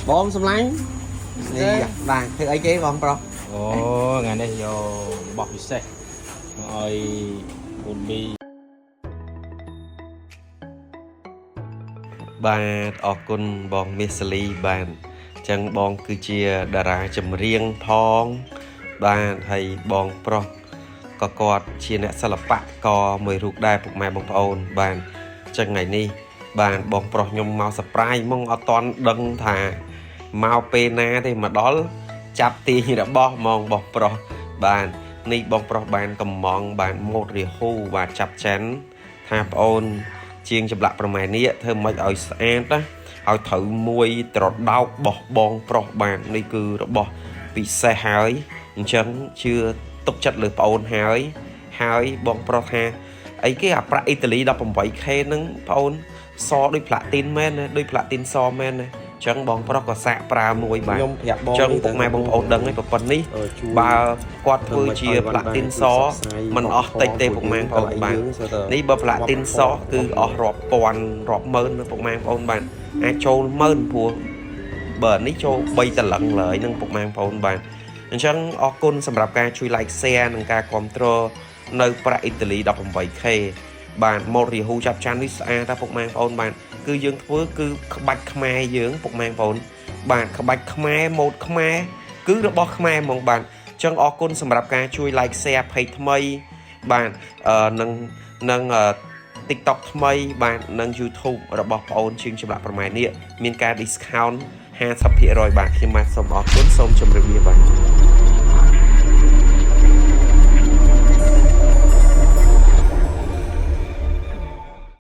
bom xâm lánh nè bạn thì ấy chế con pro ngày đây vô bọc xe rồi buồn bi បាទអរគុណបងមេសាលីបាទអញ្ចឹងបងគឺជាតារាចម្រៀងផងបាទហើយបងប្រុសក៏គាត់ជាអ្នកសិល្បករមួយរូបដែរពុកម៉ែបងប្អូនបាទអញ្ចឹងថ្ងៃនេះបាទបងប្រុសខ្ញុំមក surprise ហ្មងអត់តន់ដឹងថាមកពេលណាទេមកដល់ចាប់ទីរបស់ហ្មងបងប្រុសបាទនេះបងប្រុសបានកំងបានម៉ូតរាហូបាទចាប់ចិនថាប្អូន ជាងចម្លាក់ប្រម៉ែនេះធ្វើមិនឲ្យស្អាតណាឲ្យត្រូវមួយត្រដោកបោះបងប្រុសបាននេះគឺរបស់ពិសេសហើយអញ្ចឹងជឿទុកចិត្តលើប្អូនហើយបងប្រុសថាអីគេអាប្រាក់អ៊ីតាលី 18K ហ្នឹងប្អូនសដូចផ្លាទីនមែនណាដូចផ្លាទីនសមែនណាអញ្ចឹងបងប្រុសក៏សាកប្រើមួយបាទខ្ញុំប្រាប់បងអញ្ចឹងពុកម៉ែបងប្អូនដឹងហើយប្រពន្ធនេះបើគាត់ធ្វើជាផ្លាទីនសមិនអស់តិចទេពុកម៉ែបងប្អូនបាទនេះបើផ្លាទីនសគឺអស់រាប់ពាន់រាប់ម៉ឺនណាពុកម៉ែបងប្អូនបាទអាចចូលម៉ឺនព្រោះបើនេះចូល3តលឹងឡើយនឹងពុកម៉ែបងប្អូនបាទអញ្ចឹងអរគុណសម្រាប់ការជួយ like share និងការគាំទ្រនៅប្រាក់អ៊ីតាលី 18K បាទម៉ូតរាហូចាប់ចាន់នេះស្អាតណាពុកម៉ែបងប្អូនបាទគឺយើងធ្វើគឺក្បាច់ខ្មែរយើងពុកម៉ែបងប្អូនបាទក្បាច់ខ្មែរម៉ូតខ្មែរគឺរបស់ខ្មែរហ្មងបាទអញ្ចឹងអរគុណសម្រាប់ការជួយ like share page ថ្មីបាទនឹង TikTok ថ្មីបាទនិង YouTube របស់ប្អូនជាងចម្លាក់ប្រម៉ែនេះមានការ discount 50% បាទខ្ញុំបាទសូមអរគុណសូមជម្រាបលាបាទ